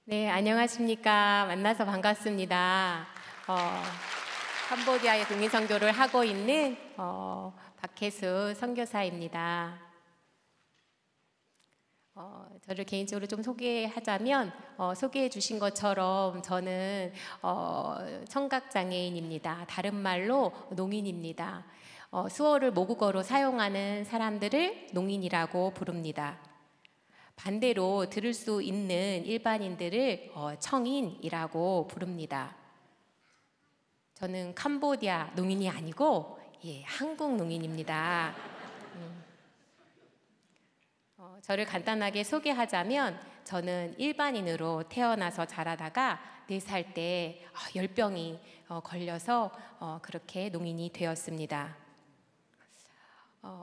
네, 안녕하십니까. 만나서 반갑습니다. 캄보디아에 동인 선교를 하고 있는 박혜수 선교사입니다. 저를 개인적으로 좀 소개하자면 소개해 주신 것처럼 저는 청각장애인입니다. 다른 말로 농인입니다. 수어를 모국어로 사용하는 사람들을 농인이라고 부릅니다. 반대로 들을 수 있는 일반인들을 청인이라고 부릅니다. 저는 캄보디아 농인이 아니고 한국 농인입니다. 저를 간단하게 소개하자면 저는 일반인으로 태어나서 자라다가 4살 때 열병이 걸려서 그렇게 농인이 되었습니다.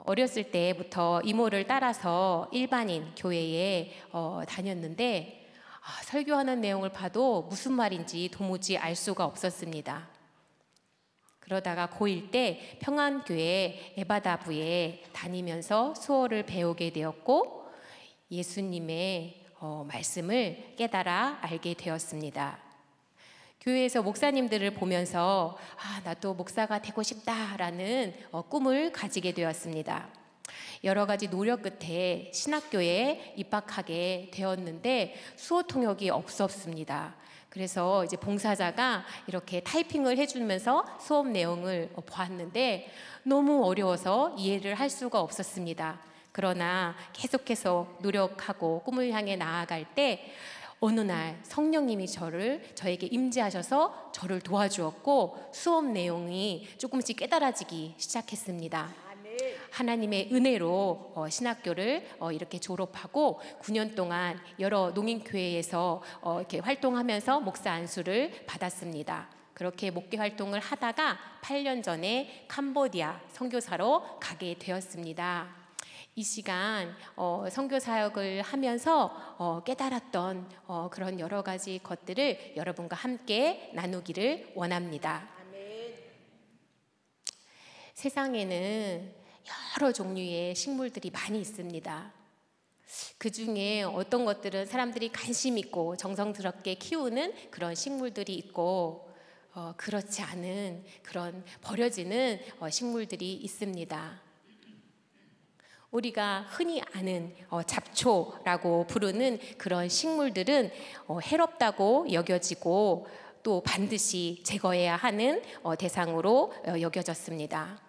어렸을 때부터 이모를 따라서 일반인 교회에 다녔는데 설교하는 내용을 봐도 무슨 말인지 도무지 알 수가 없었습니다. 그러다가 고1 때 평안교회 에바다부에 다니면서 수어를 배우게 되었고 예수님의 말씀을 깨달아 알게 되었습니다. 교회에서 목사님들을 보면서 나도 목사가 되고 싶다라는 꿈을 가지게 되었습니다. 여러 가지 노력 끝에 신학교에 입학하게 되었는데 수어 통역이 없었습니다. 그래서 이제 봉사자가 이렇게 타이핑을 해주면서 수업 내용을 보았는데 너무 어려워서 이해를 할 수가 없었습니다. 그러나 계속해서 노력하고 꿈을 향해 나아갈 때 어느 날 성령님이 저에게 임재하셔서 저를 도와주었고 수업 내용이 조금씩 깨달아지기 시작했습니다. 하나님의 은혜로 신학교를 이렇게 졸업하고 9년 동안 여러 농인교회에서 이렇게 활동하면서 목사 안수를 받았습니다. 그렇게 목회 활동을 하다가 8년 전에 캄보디아 선교사로 가게 되었습니다. 이 시간 선교 사역을 하면서 깨달았던 그런 여러 가지 것들을 여러분과 함께 나누기를 원합니다. 아멘. 세상에는 여러 종류의 식물들이 많이 있습니다. 그 중에 어떤 것들은 사람들이 관심 있고 정성스럽게 키우는 그런 식물들이 있고 그렇지 않은 그런 버려지는 식물들이 있습니다. 우리가 흔히 아는 잡초라고 부르는 그런 식물들은 해롭다고 여겨지고 또 반드시 제거해야 하는 대상으로 여겨졌습니다.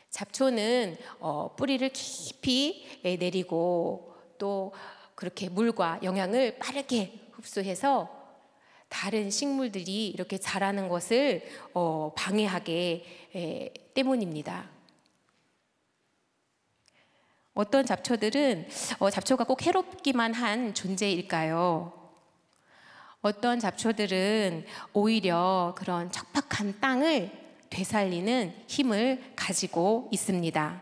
잡초는 뿌리를 깊이 내리고 또 그렇게 물과 영양을 빠르게 흡수해서 다른 식물들이 이렇게 자라는 것을 방해하기 때문입니다. 어떤 잡초들은 잡초가 꼭 해롭기만 한 존재일까요? 어떤 잡초들은 오히려 그런 척박한 땅을 되살리는 힘을 가지고 있습니다.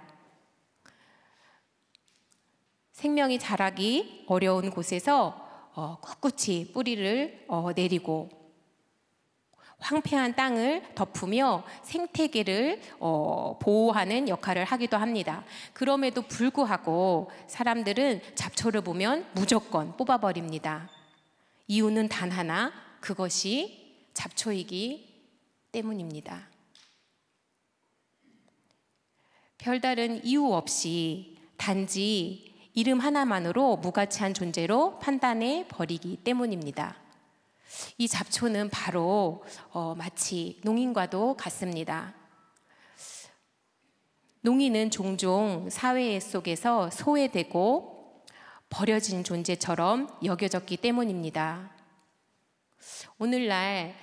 생명이 자라기 어려운 곳에서 꿋꿋이 뿌리를 내리고 황폐한 땅을 덮으며 생태계를 보호하는 역할을 하기도 합니다. 그럼에도 불구하고 사람들은 잡초를 보면 무조건 뽑아버립니다. 이유는 단 하나, 그것이 잡초이기 때문입니다. 별다른 이유 없이 단지 이름 하나만으로 무가치한 존재로 판단해 버리기 때문입니다. 이 잡초는 바로 마치 농인과도 같습니다. 농인은 종종 사회 속에서 소외되고 버려진 존재처럼 여겨졌기 때문입니다. 오늘날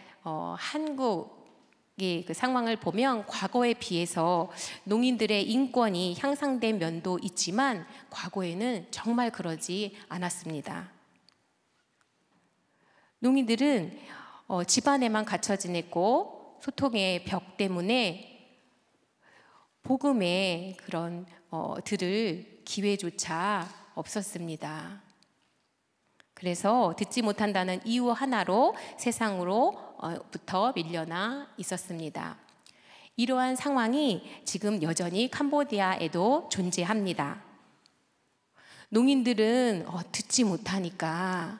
한국의 그 상황을 보면 과거에 비해서 농인들의 인권이 향상된 면도 있지만 과거에는 정말 그러지 않았습니다. 농인들은 집안에만 갇혀 지냈고 소통의 벽 때문에 복음의 그런 들을 기회조차 없었습니다. 그래서 듣지 못한다는 이유 하나로 세상으로부터 밀려나 있었습니다. 이러한 상황이 지금 여전히 캄보디아에도 존재합니다. 농인들은 듣지 못하니까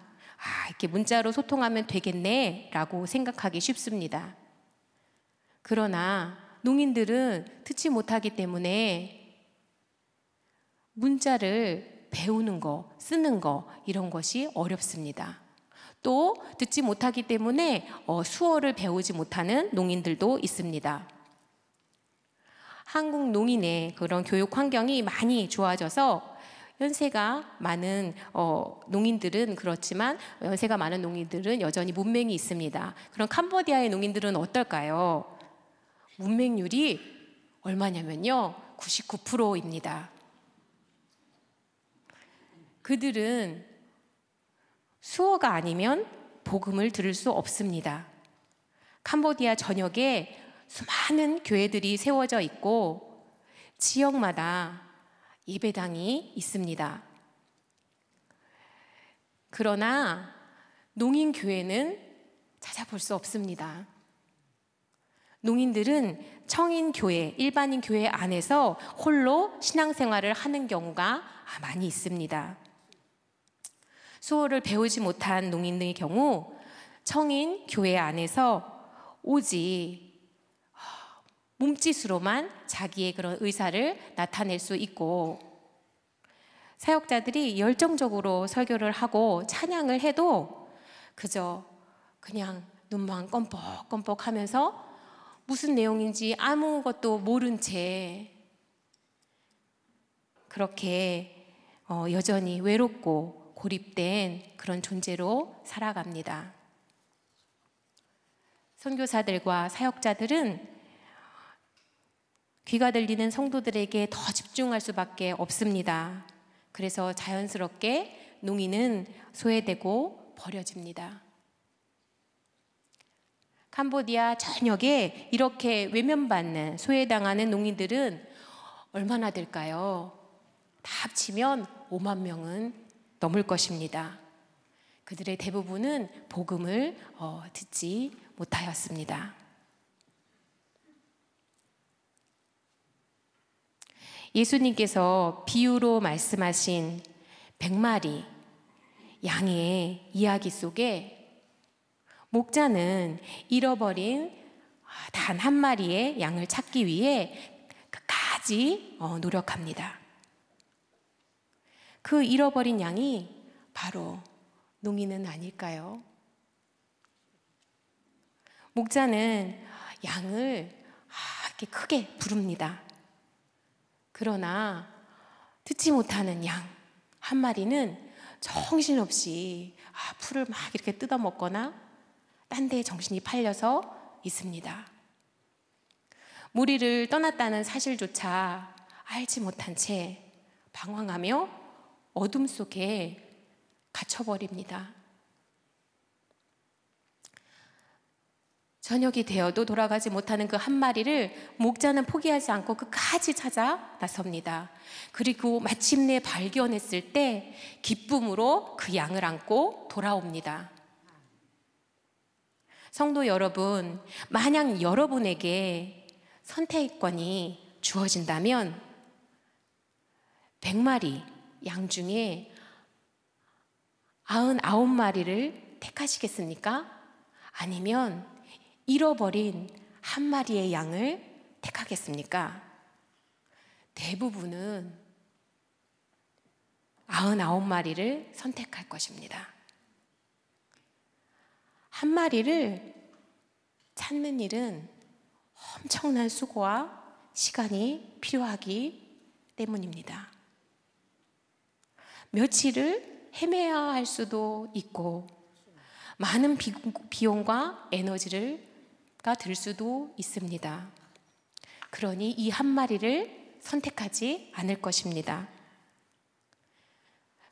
이렇게 문자로 소통하면 되겠네라고 생각하기 쉽습니다. 그러나 농인들은 듣지 못하기 때문에 문자를 배우는 거, 쓰는 거 이런 것이 어렵습니다. 또 듣지 못하기 때문에 수어를 배우지 못하는 농인들도 있습니다. 한국 농인의 그런 교육 환경이 많이 좋아져서 연세가 많은 농인들은 그렇지만 연세가 많은 농인들은 여전히 문맹이 있습니다. 그럼 캄보디아의 농인들은 어떨까요? 문맹률이 얼마냐면요, 99%입니다. 그들은 수어가 아니면 복음을 들을 수 없습니다. 캄보디아 전역에 수많은 교회들이 세워져 있고 지역마다 예배당이 있습니다. 그러나 농인교회는 찾아볼 수 없습니다. 농인들은 청인교회, 일반인 교회 안에서 홀로 신앙생활을 하는 경우가 많이 있습니다. 수어를 배우지 못한 농인의 경우 청인교회 안에서 오직 몸짓으로만 자기의 그런 의사를 나타낼 수 있고, 사역자들이 열정적으로 설교를 하고 찬양을 해도 그저 그냥 눈만 껌뻑껌뻑 하면서 무슨 내용인지 아무것도 모른 채 그렇게 여전히 외롭고 고립된 그런 존재로 살아갑니다. 선교사들과 사역자들은 귀가 들리는 성도들에게 더 집중할 수밖에 없습니다. 그래서 자연스럽게 농인은 소외되고 버려집니다. 캄보디아 전역에 이렇게 외면받는, 소외당하는 농인들은 얼마나 될까요? 다 합치면 5만 명은 넘을 것입니다. 그들의 대부분은 복음을 듣지 못하였습니다. 예수님께서 비유로 말씀하신 100마리 양의 이야기 속에 목자는 잃어버린 단 한 마리의 양을 찾기 위해 끝까지 노력합니다. 그 잃어버린 양이 바로 농인은 아닐까요? 목자는 양을 이렇게 크게 부릅니다. 그러나 듣지 못하는 양 한 마리는 정신없이 풀을 막 이렇게 뜯어먹거나 딴 데에 정신이 팔려서 있습니다. 무리를 떠났다는 사실조차 알지 못한 채 방황하며 어둠 속에 갇혀버립니다. 저녁이 되어도 돌아가지 못하는 그 한 마리를 목자는 포기하지 않고 끝까지 찾아 나섭니다. 그리고 마침내 발견했을 때 기쁨으로 그 양을 안고 돌아옵니다. 성도 여러분, 만약 여러분에게 선택권이 주어진다면 100마리 양 중에 99마리를 택하시겠습니까? 아니면 잃어버린 한 마리의 양을 택하겠습니까? 대부분은 99마리를 선택할 것입니다. 한 마리를 찾는 일은 엄청난 수고와 시간이 필요하기 때문입니다. 며칠을 헤매야 할 수도 있고 많은 비용과 에너지가 들 수도 있습니다. 그러니 이 한 마리를 선택하지 않을 것입니다.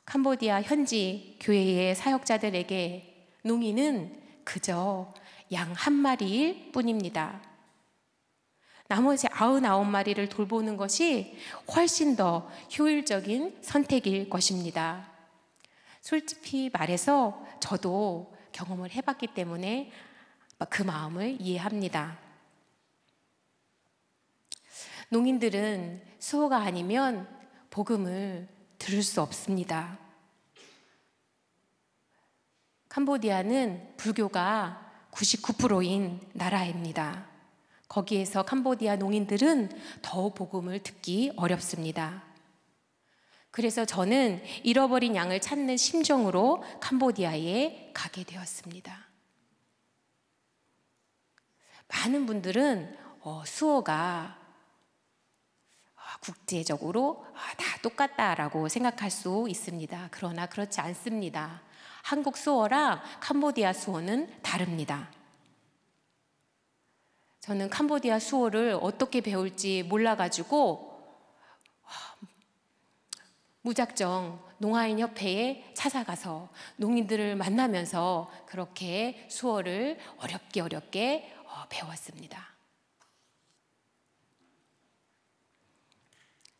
캄보디아 현지 교회의 사역자들에게 농인은 그저 양 한 마리일 뿐입니다. 나머지 99마리를 돌보는 것이 훨씬 더 효율적인 선택일 것입니다. 솔직히 말해서 저도 경험을 해봤기 때문에 그 마음을 이해합니다. 농인들은 수호가 아니면 복음을 들을 수 없습니다. 캄보디아는 불교가 99%인 나라입니다. 거기에서 캄보디아 농인들은 더욱 복음을 듣기 어렵습니다. 그래서 저는 잃어버린 양을 찾는 심정으로 캄보디아에 가게 되었습니다. 많은 분들은 수어가 국제적으로 다 똑같다라고 생각할 수 있습니다. 그러나 그렇지 않습니다. 한국 수어랑 캄보디아 수어는 다릅니다. 저는 캄보디아 수어를 어떻게 배울지 몰라가지고 무작정 농아인협회에 찾아가서 농인들을 만나면서 그렇게 수어를 어렵게 배웠습니다.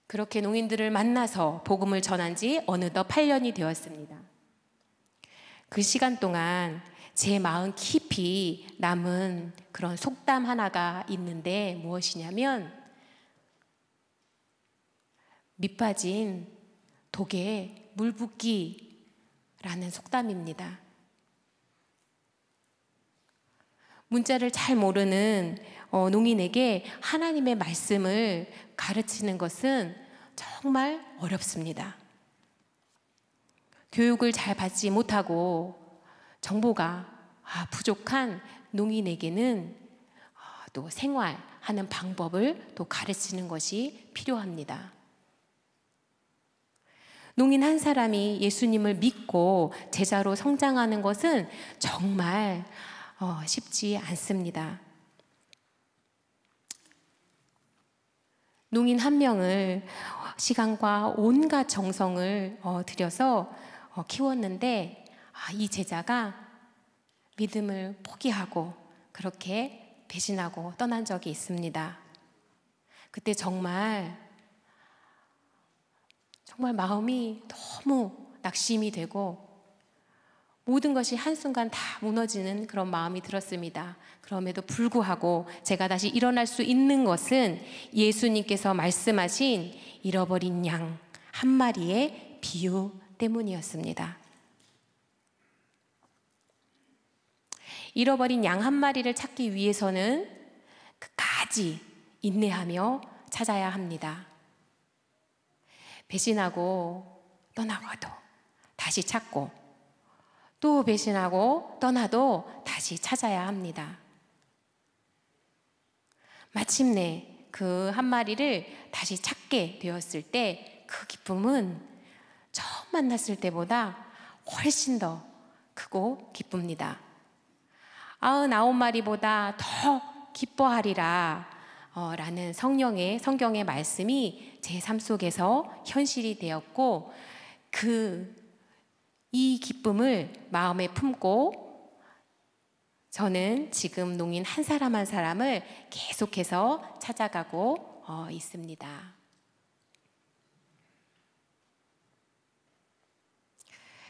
그렇게 농인들을 만나서 복음을 전한 지 어느덧 8년이 되었습니다. 그 시간 동안 제 마음 깊이 남은 그런 속담 하나가 있는데 무엇이냐면 밑빠진 독에 물 붓기라는 속담입니다. 문자를 잘 모르는 농인에게 하나님의 말씀을 가르치는 것은 정말 어렵습니다. 교육을 잘 받지 못하고 정보가 부족한 농인에게는 또 생활하는 방법을 또 가르치는 것이 필요합니다. 농인 한 사람이 예수님을 믿고 제자로 성장하는 것은 정말 쉽지 않습니다. 농인 한 명을 시간과 온갖 정성을 들여서 키웠는데 이 제자가 믿음을 포기하고 그렇게 배신하고 떠난 적이 있습니다. 그때 정말 마음이 너무 낙심이 되고 모든 것이 한순간 다 무너지는 그런 마음이 들었습니다. 그럼에도 불구하고 제가 다시 일어날 수 있는 것은 예수님께서 말씀하신 잃어버린 양 한 마리의 비유 때문이었습니다. 잃어버린 양 한 마리를 찾기 위해서는 끝까지 인내하며 찾아야 합니다. 배신하고 떠나고도 다시 찾고 또 배신하고 떠나도 다시 찾아야 합니다. 마침내 그 한 마리를 다시 찾게 되었을 때 그 기쁨은 처음 만났을 때보다 훨씬 더 크고 기쁩니다. 99마리보다 더 기뻐하리라 라는 성경의 말씀이 제 삶 속에서 현실이 되었고 이 기쁨을 마음에 품고 저는 지금 농인 한 사람 한 사람을 계속해서 찾아가고 있습니다.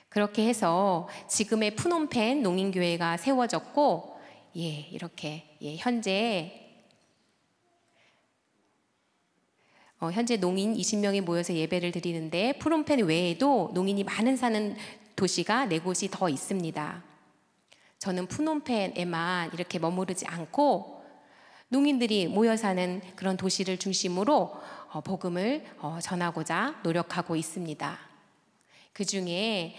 그렇게 해서 지금의 푸놈펜 농인교회가 세워졌고 이렇게 현재 농인 20명이 모여서 예배를 드리는데 푸놈펜 외에도 농인이 많은 사는 도시가 4곳이 더 있습니다. 저는 푸놈펜에만 이렇게 머무르지 않고 농인들이 모여 사는 그런 도시를 중심으로 복음을 전하고자 노력하고 있습니다. 그 중에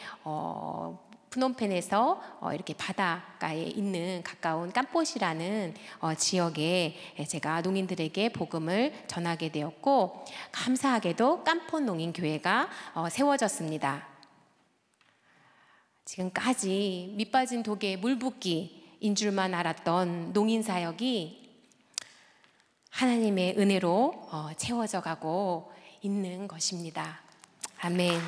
푸놈펜에서 이렇게 바닷가에 있는 가까운 깜포시라는 지역에 제가 농인들에게 복음을 전하게 되었고 감사하게도 깜폰 농인교회가 세워졌습니다. 지금까지 밑빠진 독에 물 붓기인 줄만 알았던 농인 사역이 하나님의 은혜로 채워져 가고 있는 것입니다. 아멘.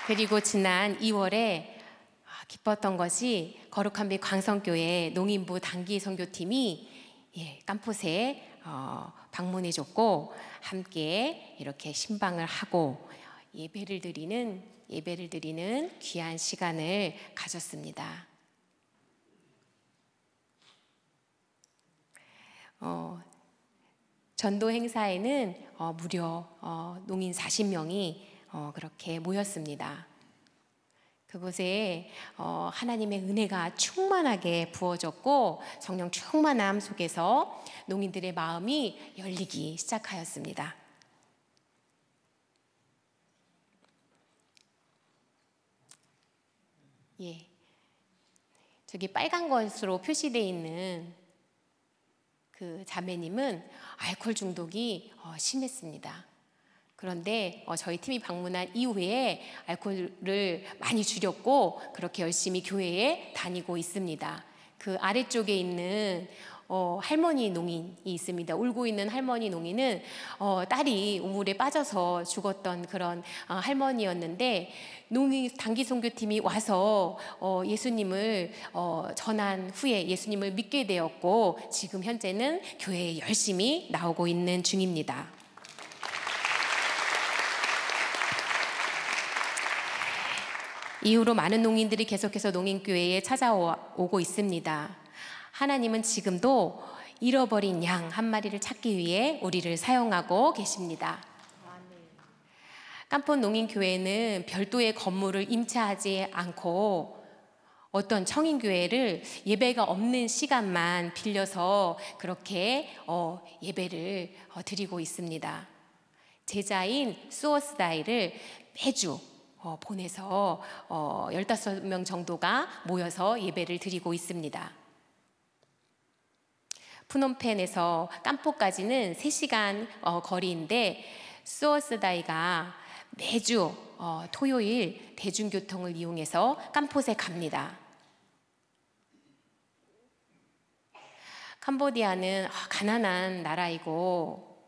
그리고 지난 2월에 기뻤던 것이 거룩한 빛 광성교회 농인부 단기 선교팀이 깜포스에 방문해줬고 함께 이렇게 신방을 하고 예배를 드리는 귀한 시간을 가졌습니다. 전도 행사에는 무려 농인 40명이 그렇게 모였습니다. 그곳에 하나님의 은혜가 충만하게 부어졌고 성령 충만함 속에서 농인들의 마음이 열리기 시작하였습니다. 예, 저기 빨간 것으로 표시되어 있는 그 자매님은 알코올 중독이 심했습니다. 그런데 저희 팀이 방문한 이후에 알코올을 많이 줄였고 그렇게 열심히 교회에 다니고 있습니다. 그 아래쪽에 있는 할머니 농인이 있습니다. 울고 있는 할머니 농인은 딸이 우물에 빠져서 죽었던 그런 할머니였는데 단기 선교팀이 와서 예수님을 전한 후에 예수님을 믿게 되었고 지금 현재는 교회에 열심히 나오고 있는 중입니다. 이후로 많은 농인들이 계속해서 농인교회에 찾아오고 있습니다. 하나님은 지금도 잃어버린 양 한 마리를 찾기 위해 우리를 사용하고 계십니다. 깜폰 농인교회는 별도의 건물을 임차하지 않고 어떤 청인교회를 예배가 없는 시간만 빌려서 그렇게 예배를 드리고 있습니다. 제자인 수어스다이를 매주 보내서 15명 정도가 모여서 예배를 드리고 있습니다. 푸놈펜에서 깜포까지는 3시간 거리인데 수어스다이가 매주 토요일 대중교통을 이용해서 깜폿에 갑니다. 캄보디아는 가난한 나라이고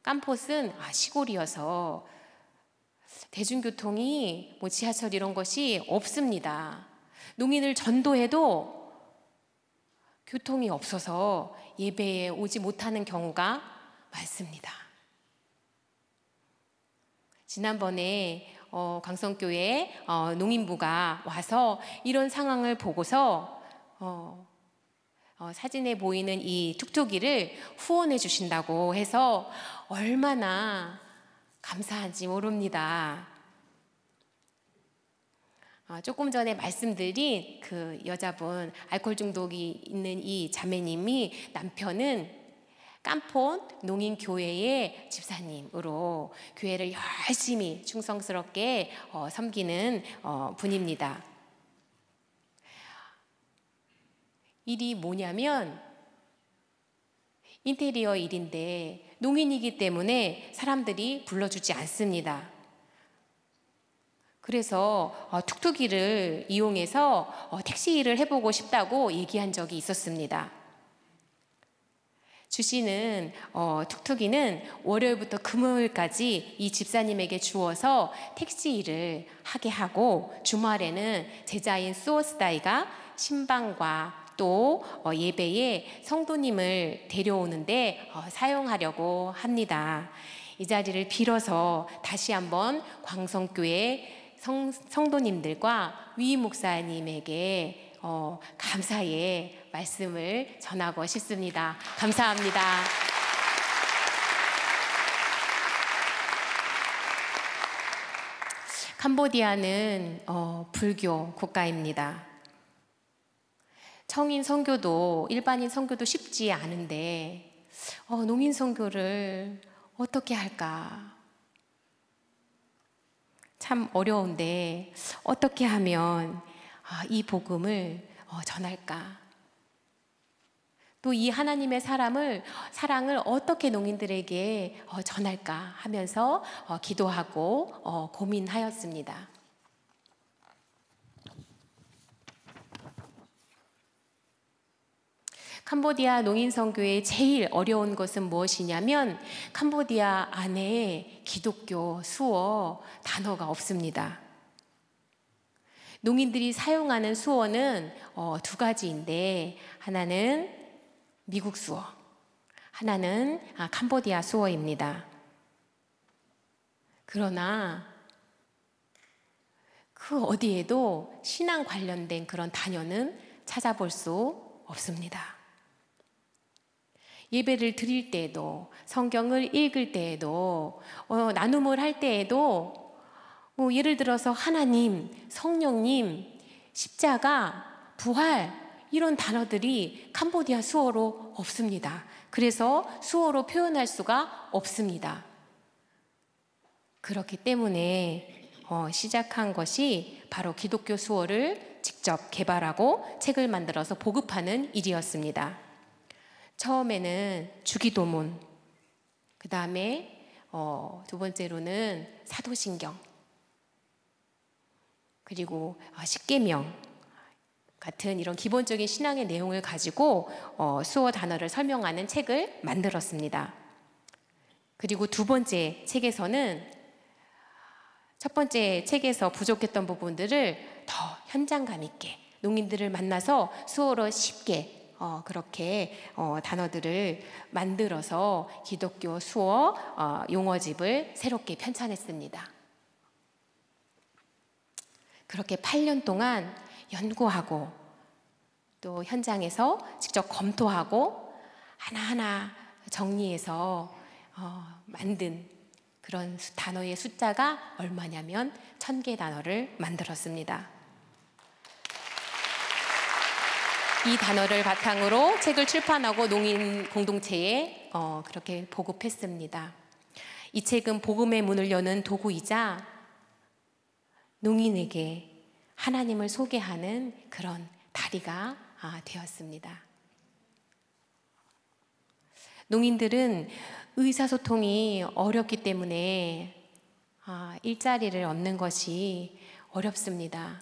깜폿은 시골이어서 대중교통이 지하철 이런 것이 없습니다. 농인을 전도해도 교통이 없어서 예배에 오지 못하는 경우가 많습니다. 지난번에 강성교회 농인부가 와서 이런 상황을 보고서 사진에 보이는 이 툭툭이를 후원해 주신다고 해서 얼마나 감사한지 모릅니다. 조금 전에 말씀드린 그 여자분, 알코올 중독이 있는 이 자매님이 남편은 깜폰 농인교회의 집사님으로 교회를 열심히 충성스럽게 섬기는 분입니다. 일이 뭐냐면 인테리어 일인데 농인이기 때문에 사람들이 불러주지 않습니다. 그래서 툭툭이를 이용해서 택시 일을 해보고 싶다고 얘기한 적이 있었습니다. 주시는 툭툭이는 월요일부터 금요일까지 이 집사님에게 주어서 택시 일을 하게 하고 주말에는 제자인 수어스다이가 신방과 또 예배에 성도님을 데려오는데 사용하려고 합니다. 이 자리를 빌어서 다시 한번 광성교회 성도님들과 위 목사님에게 감사의 말씀을 전하고 싶습니다. 감사합니다. 캄보디아는 불교 국가입니다. 청인 선교도 일반인 선교도 쉽지 않은데 농인 선교를 어떻게 할까? 참 어려운데 어떻게 하면 이 복음을 전할까? 또 이 하나님의 사랑을 어떻게 농인들에게 전할까 하면서 기도하고 고민하였습니다. 캄보디아 농인 선교의 제일 어려운 것은 무엇이냐면 캄보디아 안에 기독교, 수어, 단어가 없습니다. 농인들이 사용하는 수어는 2가지인데 하나는 미국 수어, 하나는 캄보디아 수어입니다. 그러나 그 어디에도 신앙 관련된 그런 단어는 찾아볼 수 없습니다. 예배를 드릴 때에도 성경을 읽을 때에도 나눔을 할 때에도 뭐 예를 들어서 하나님, 성령님, 십자가, 부활 이런 단어들이 캄보디아 수어로 없습니다. 그래서 수어로 표현할 수가 없습니다. 그렇기 때문에 시작한 것이 바로 기독교 수어를 직접 개발하고 책을 만들어서 보급하는 일이었습니다. 처음에는 주기도문, 그 다음에 두 번째로는 사도신경, 그리고 십계명 같은 이런 기본적인 신앙의 내용을 가지고 수어 단어를 설명하는 책을 만들었습니다. 그리고 두 번째 책에서는 첫 번째 책에서 부족했던 부분들을 더 현장감 있게 농민들을 만나서 수어로 쉽게 그렇게 단어들을 만들어서 기독교 수어 용어집을 새롭게 편찬했습니다. 그렇게 8년 동안 연구하고 또 현장에서 직접 검토하고 하나하나 정리해서 만든 그런 단어의 숫자가 얼마냐면 1000개 단어를 만들었습니다. 이 단어를 바탕으로 책을 출판하고 농인 공동체에 그렇게 보급했습니다. 이 책은 복음의 문을 여는 도구이자 농인에게 하나님을 소개하는 그런 다리가 되었습니다. 농인들은 의사소통이 어렵기 때문에 일자리를 얻는 것이 어렵습니다.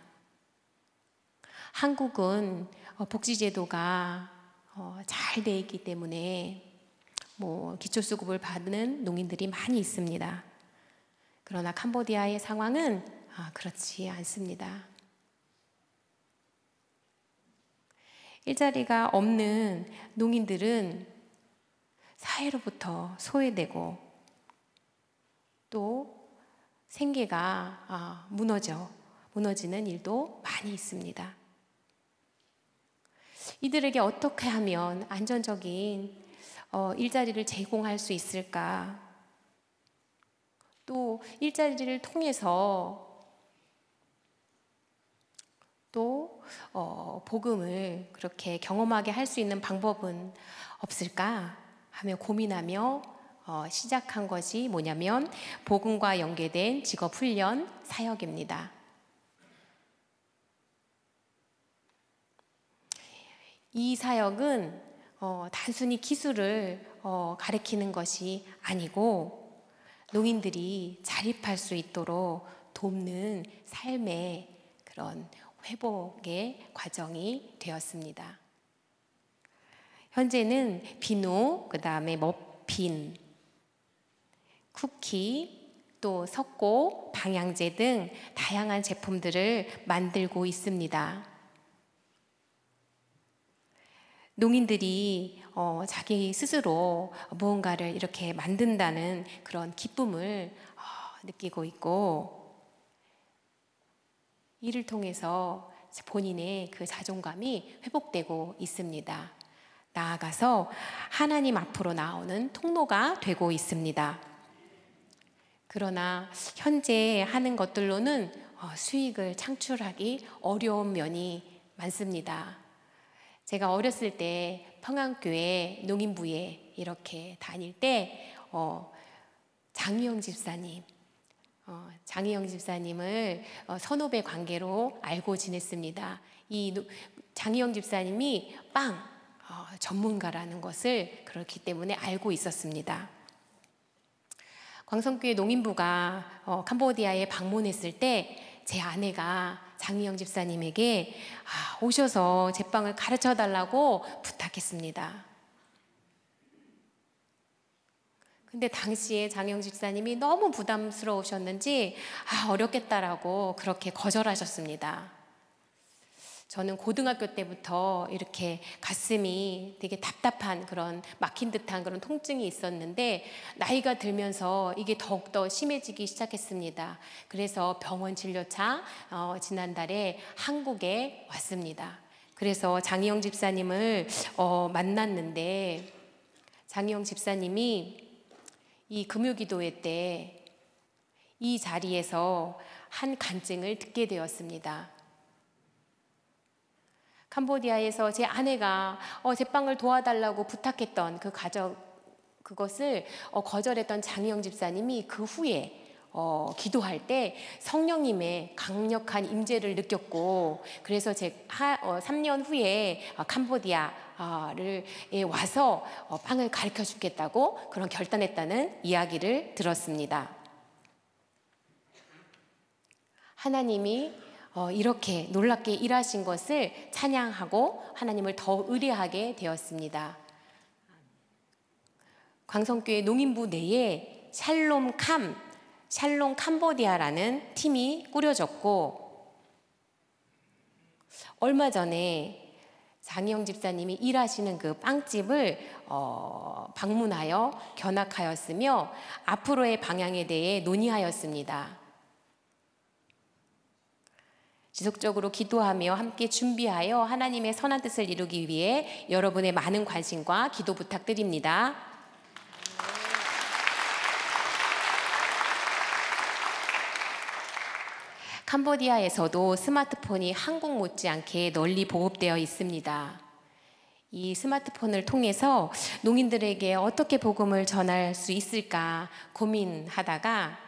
한국은 복지제도가 잘 돼 있기 때문에 기초수급을 받는 농인들이 많이 있습니다. 그러나 캄보디아의 상황은 그렇지 않습니다. 일자리가 없는 농인들은 사회로부터 소외되고 또 생계가 무너지는 일도 많이 있습니다. 이들에게 어떻게 하면 안정적인 일자리를 제공할 수 있을까? 또 일자리를 통해서 또 복음을 그렇게 경험하게 할 수 있는 방법은 없을까 하며 고민하며 시작한 것이 뭐냐면 복음과 연계된 직업훈련 사역입니다. 이 사역은 단순히 기술을 가르치는 것이 아니고 농인들이 자립할 수 있도록 돕는 삶의 그런 회복의 과정이 되었습니다. 현재는 비누, 그 다음에 머핀, 쿠키, 또 석고, 방향제 등 다양한 제품들을 만들고 있습니다. 농인들이 자기 스스로 무언가를 이렇게 만든다는 그런 기쁨을 느끼고 있고 이를 통해서 본인의 그 자존감이 회복되고 있습니다. 나아가서 하나님 앞으로 나오는 통로가 되고 있습니다. 그러나 현재 하는 것들로는 수익을 창출하기 어려운 면이 많습니다. 제가 어렸을 때 평안교회 농인부에 이렇게 다닐 때 장희영 집사님을 선후배 관계로 알고 지냈습니다. 이 장희영 집사님이 빵 전문가라는 것을 그렇기 때문에 알고 있었습니다. 광성교회 농인부가 캄보디아에 방문했을 때 제 아내가 장희영 집사님에게 오셔서 제빵을 가르쳐 달라고 부탁했습니다. 근데 당시에 장희영 집사님이 너무 부담스러우셨는지 어렵겠다라고 그렇게 거절하셨습니다. 저는 고등학교 때부터 이렇게 가슴이 되게 답답한 그런 막힌 듯한 그런 통증이 있었는데 나이가 들면서 이게 더욱더 심해지기 시작했습니다. 그래서 병원 진료차 지난달에 한국에 왔습니다. 그래서 장희영 집사님을 만났는데 장희영 집사님이 이 금요기도회 때 이 자리에서 한 간증을 듣게 되었습니다. 캄보디아에서 제 아내가 제빵을 도와달라고 부탁했던 그 그것을 거절했던 장희영 집사님이 그 후에 기도할 때 성령님의 강력한 임재를 느꼈고, 그래서 3년 후에 캄보디아를 와서 빵을 가르쳐 주겠다고 그런 결단했다는 이야기를 들었습니다. 하나님이 이렇게 놀랍게 일하신 것을 찬양하고 하나님을 더 의뢰하게 되었습니다. 광성교회 농인부 내에 샬롬 캄보디아라는 팀이 꾸려졌고, 얼마 전에 장희영 집사님이 일하시는 그 빵집을 방문하여 견학하였으며 앞으로의 방향에 대해 논의하였습니다. 지속적으로 기도하며 함께 준비하여 하나님의 선한 뜻을 이루기 위해 여러분의 많은 관심과 기도 부탁드립니다. 캄보디아에서도 스마트폰이 한국 못지않게 널리 보급되어 있습니다. 이 스마트폰을 통해서 농인들에게 어떻게 복음을 전할 수 있을까 고민하다가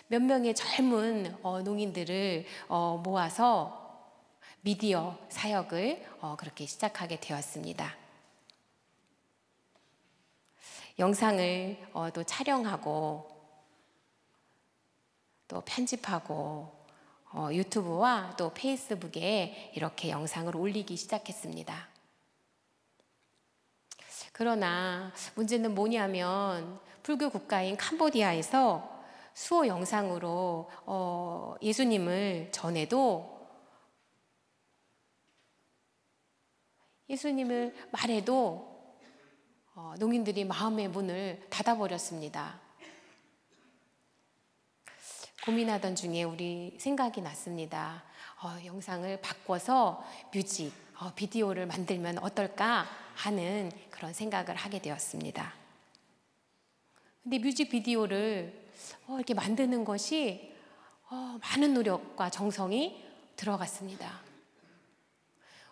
몇 명의 젊은 농인들을 모아서 미디어 사역을 그렇게 시작하게 되었습니다. 영상을 또 촬영하고 또 편집하고 유튜브와 또 페이스북에 이렇게 영상을 올리기 시작했습니다. 그러나 문제는 뭐냐면 불교 국가인 캄보디아에서 수호 영상으로 예수님을 전해도, 예수님을 말해도 농인들이 마음의 문을 닫아버렸습니다. 고민하던 중에 우리 생각이 났습니다. 영상을 바꿔서 뮤직, 비디오를 만들면 어떨까 하는 그런 생각을 하게 되었습니다. 근데 뮤직비디오를 이렇게 만드는 것이 많은 노력과 정성이 들어갔습니다.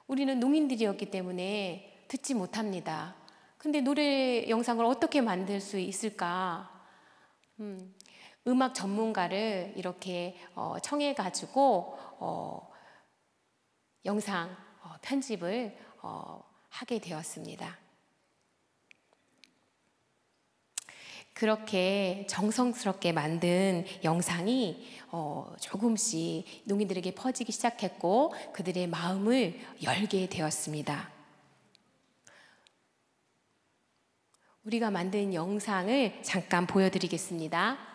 우리는 농인들이었기 때문에 듣지 못합니다. 근데 노래 영상을 어떻게 만들 수 있을까? 음악 전문가를 이렇게 청해가지고 영상 편집을 하게 되었습니다. 그렇게 정성스럽게 만든 영상이 조금씩 농인들에게 퍼지기 시작했고 그들의 마음을 열게 되었습니다. 우리가 만든 영상을 잠깐 보여드리겠습니다.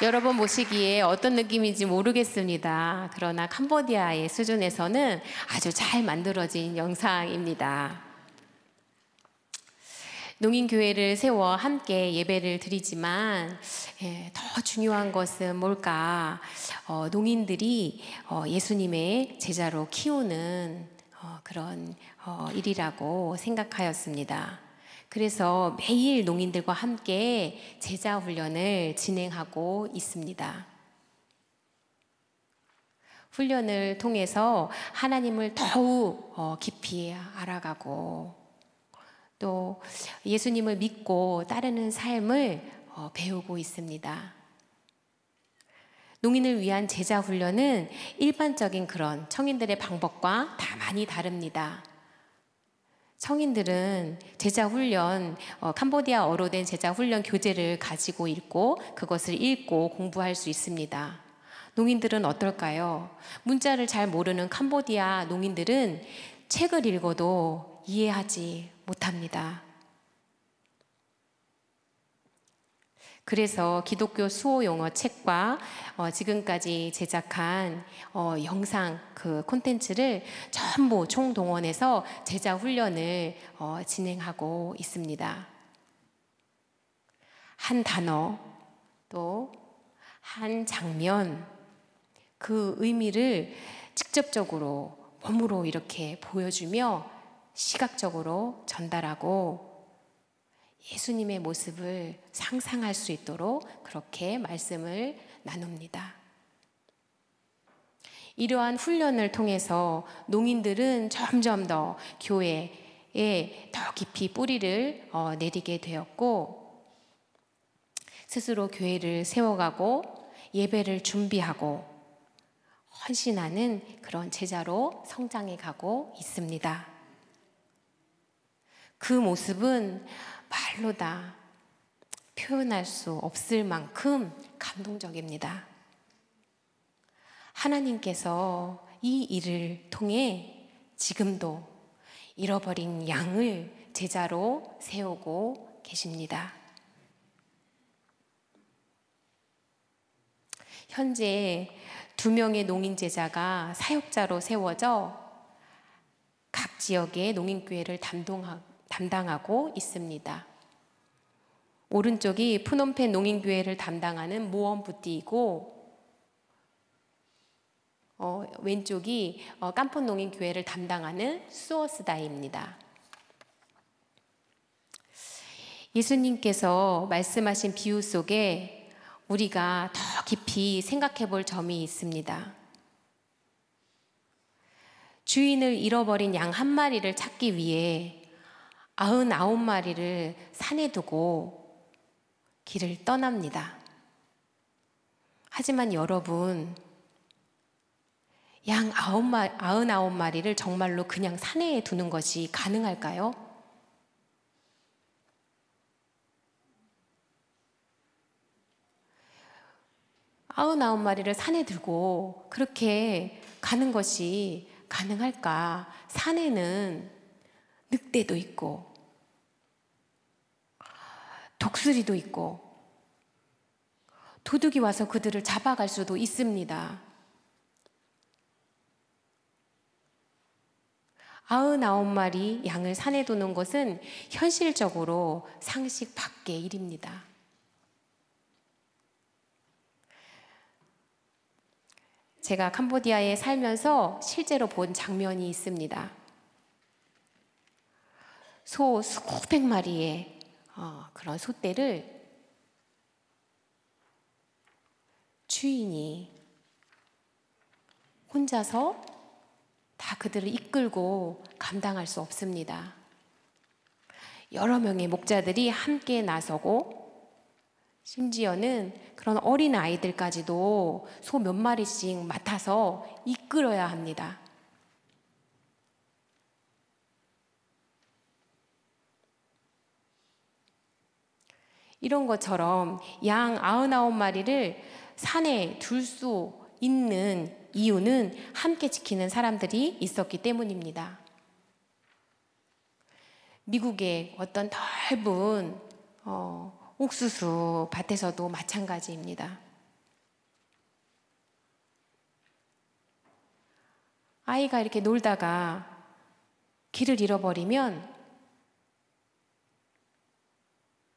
여러분 보시기에 어떤 느낌인지 모르겠습니다. 그러나 캄보디아의 수준에서는 아주 잘 만들어진 영상입니다. 농인교회를 세워 함께 예배를 드리지만 더 중요한 것은 뭘까? 농인들이 예수님의 제자로 키우는 그런 일이라고 생각하였습니다. 그래서 매일 농인들과 함께 제자 훈련을 진행하고 있습니다. 훈련을 통해서 하나님을 더욱 깊이 알아가고 또 예수님을 믿고 따르는 삶을 배우고 있습니다. 농인을 위한 제자 훈련은 일반적인 그런 청인들의 방법과 다 많이 다릅니다. 청인들은 제자 훈련, 캄보디아어로 된 제자 훈련 교재를 가지고 있고 그것을 읽고 공부할 수 있습니다. 농인들은 어떨까요? 문자를 잘 모르는 캄보디아 농인들은 책을 읽어도 이해하지 못합니다. 그래서 기독교 수호 용어 책과 지금까지 제작한 영상 그 콘텐츠를 전부 총동원해서 제자 훈련을 진행하고 있습니다. 한 단어 또 한 장면 그 의미를 직접적으로 몸으로 이렇게 보여주며 시각적으로 전달하고 예수님의 모습을 상상할 수 있도록 그렇게 말씀을 나눕니다. 이러한 훈련을 통해서 농인들은 점점 더 교회에 더 깊이 뿌리를 내리게 되었고 스스로 교회를 세워가고 예배를 준비하고 헌신하는 그런 제자로 성장해 가고 있습니다. 그 모습은 말로 다 표현할 수 없을 만큼 감동적입니다. 하나님께서 이 일을 통해 지금도 잃어버린 양을 제자로 세우고 계십니다. 현재 2명의 농인 제자가 사역자로 세워져 각 지역의 농인교회를 담당하고 있습니다. 오른쪽이 푸놈펜 농인교회를 담당하는 모엄부띠이고 왼쪽이 깜폰 농인교회를 담당하는 수어스다입니다. 예수님께서 말씀하신 비유 속에 우리가 더 깊이 생각해 볼 점이 있습니다. 주인을 잃어버린 양 한 마리를 찾기 위해 99마리를 산에 두고 길을 떠납니다. 하지만 여러분, 양 99마리를 정말로 그냥 산에 두는 것이 가능할까요? 99마리를 산에 들고 그렇게 가는 것이 가능할까? 산에는 늑대도 있고 독수리도 있고 도둑이 와서 그들을 잡아갈 수도 있습니다. 99마리 양을 산에 두는 것은 현실적으로 상식 밖의 일입니다. 제가 캄보디아에 살면서 실제로 본 장면이 있습니다. 소 수백 마리의 그런 소떼를 주인이 혼자서 다 그들을 이끌고 감당할 수 없습니다. 여러 명의 목자들이 함께 나서고 심지어는 그런 어린 아이들까지도 소 몇 마리씩 맡아서 이끌어야 합니다. 이런 것처럼 양 99마리를 산에 둘 수 있는 이유는 함께 지키는 사람들이 있었기 때문입니다. 미국의 어떤 넓은 옥수수 밭에서도 마찬가지입니다. 아이가 이렇게 놀다가 길을 잃어버리면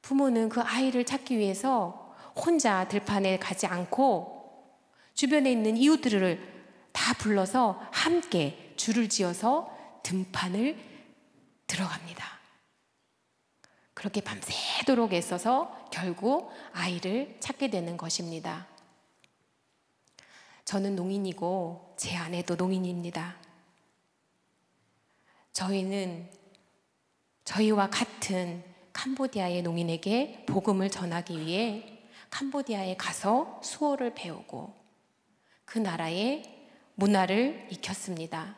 부모는 그 아이를 찾기 위해서 혼자 들판에 가지 않고 주변에 있는 이웃들을 다 불러서 함께 줄을 지어서 등판을 들어갑니다. 그렇게 밤새도록 애써서 결국 아이를 찾게 되는 것입니다. 저는 농인이고 제 아내도 농인입니다. 저희는 저희와 같은 캄보디아의 농인에게 복음을 전하기 위해 캄보디아에 가서 수어를 배우고 그 나라의 문화를 익혔습니다.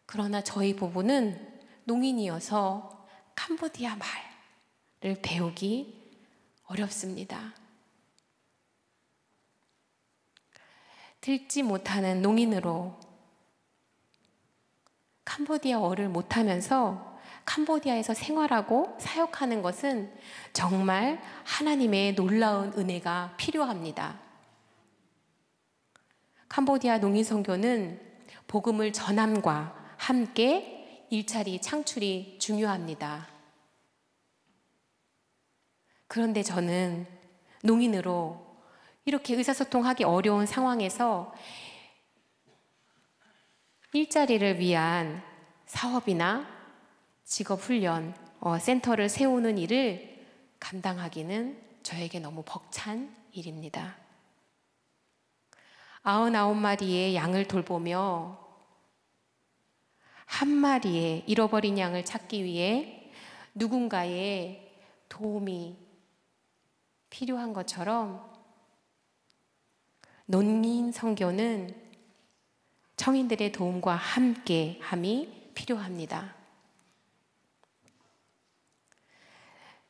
그러나 저희 부부는 농인이어서 캄보디아 말을 배우기 어렵습니다. 듣지 못하는 농인으로 캄보디아어를 못하면서 캄보디아에서 생활하고 사역하는 것은 정말 하나님의 놀라운 은혜가 필요합니다. 캄보디아 농인 선교는 복음을 전함과 함께 일자리 창출이 중요합니다. 그런데 저는 농인으로 이렇게 의사소통하기 어려운 상황에서 일자리를 위한 사업이나 직업훈련 센터를 세우는 일을 감당하기는 저에게 너무 벅찬 일입니다. 99마리의 양을 돌보며 한 마리의 잃어버린 양을 찾기 위해 누군가의 도움이 필요한 것처럼 농인 선교는 청인들의 도움과 함께함이 필요합니다.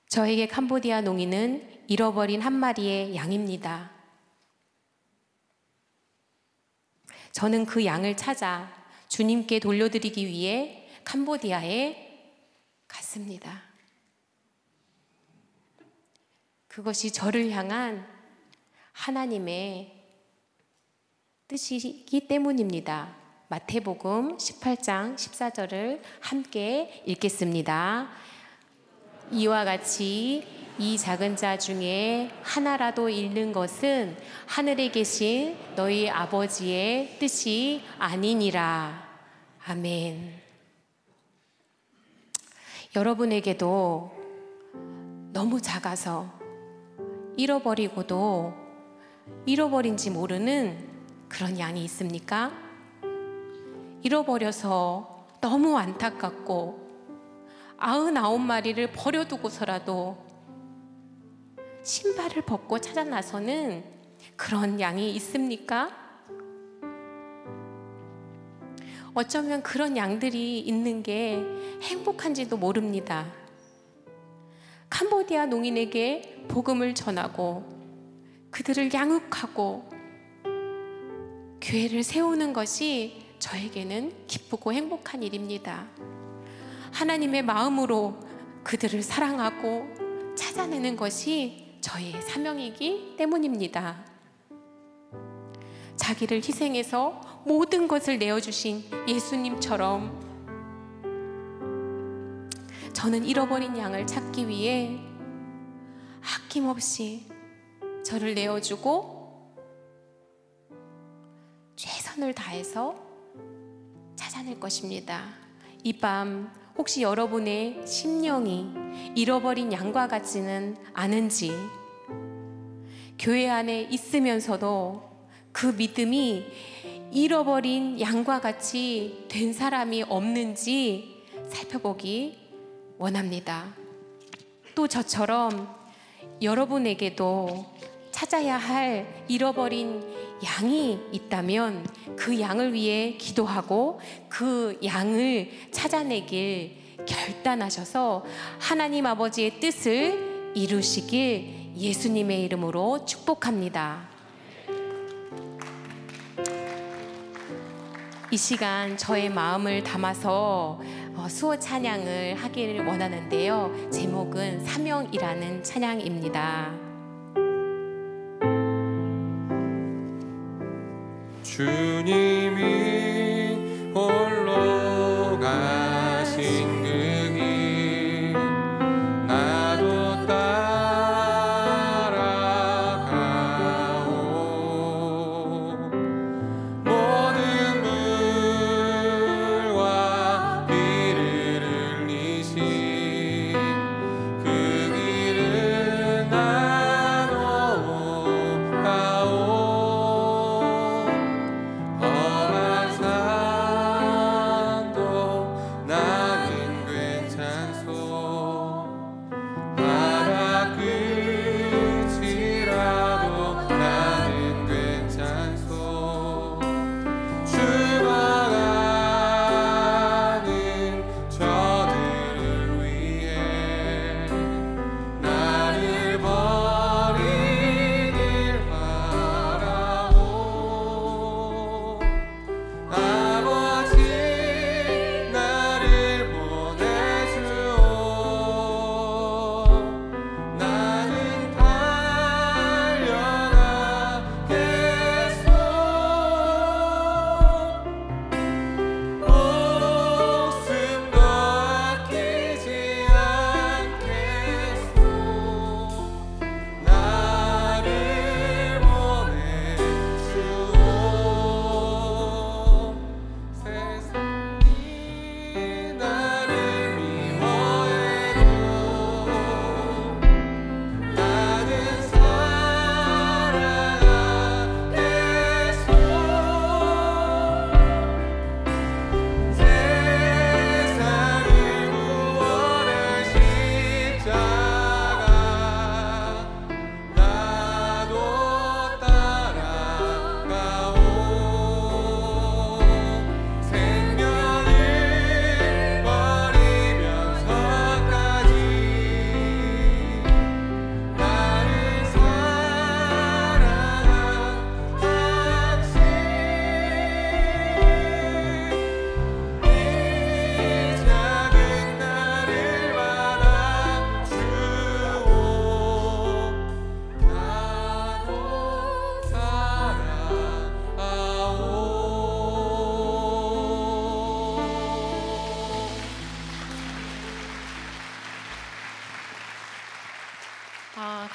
저에게 캄보디아 농인은 잃어버린 한 마리의 양입니다. 저는 그 양을 찾아 주님께 돌려드리기 위해 캄보디아에 갔습니다. 그것이 저를 향한 하나님의 뜻이기 때문입니다. 마태복음 18장 14절을 함께 읽겠습니다. 이와 같이 이 작은 자 중에 하나라도 잃는 것은 하늘에 계신 너희 아버지의 뜻이 아니니라. 아멘. 여러분에게도 너무 작아서 잃어버리고도 잃어버린지 모르는 그런 양이 있습니까? 잃어버려서 너무 안타깝고 99마리를 버려두고서라도 신발을 벗고 찾아 나서는 그런 양이 있습니까? 어쩌면 그런 양들이 있는 게 행복한지도 모릅니다. 캄보디아 농인에게 복음을 전하고 그들을 양육하고 교회를 세우는 것이 저에게는 기쁘고 행복한 일입니다. 하나님의 마음으로 그들을 사랑하고 찾아내는 것이 저의 사명이기 때문입니다. 자기를 희생해서 모든 것을 내어주신 예수님처럼 저는 잃어버린 양을 찾기 위해 아낌없이 저를 내어주고 최선을 다해서 찾아낼 것입니다. 이 밤 혹시 여러분의 심령이 잃어버린 양과 같지는 않은지, 교회 안에 있으면서도 그 믿음이 잃어버린 양과 같이 된 사람이 없는지 살펴보기 원합니다. 또 저처럼 여러분에게도 찾아야 할 잃어버린 양이 있다면 그 양을 위해 기도하고 그 양을 찾아내길 결단하셔서 하나님 아버지의 뜻을 이루시길 예수님의 이름으로 축복합니다. 이 시간 저의 마음을 담아서 수호 찬양을 하기를 원하는데요. 제목은 사명이라는 찬양입니다. 주님이 홀로 가신 그 길 나도 따라가오. 모든 물과 비를 흘리신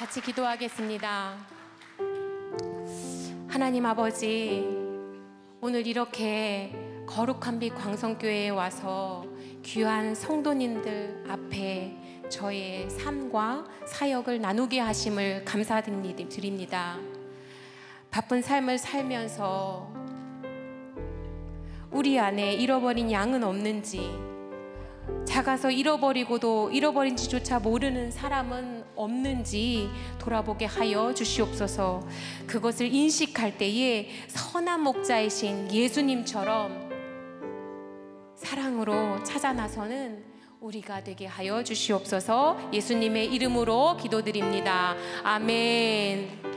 같이 기도하겠습니다. 하나님 아버지, 오늘 이렇게 거룩한 빛 광성교회에 와서 귀한 성도님들 앞에 저의 삶과 사역을 나누게 하심을 감사드립니다. 바쁜 삶을 살면서 우리 안에 잃어버린 양은 없는지, 작아서 잃어버리고도 잃어버린지조차 모르는 사람은 없는지 돌아보게 하여 주시옵소서. 그것을 인식할 때에 선한 목자이신 예수님처럼 사랑으로 찾아 나서는 우리가 되게 하여 주시옵소서. 예수님의 이름으로 기도드립니다. 아멘.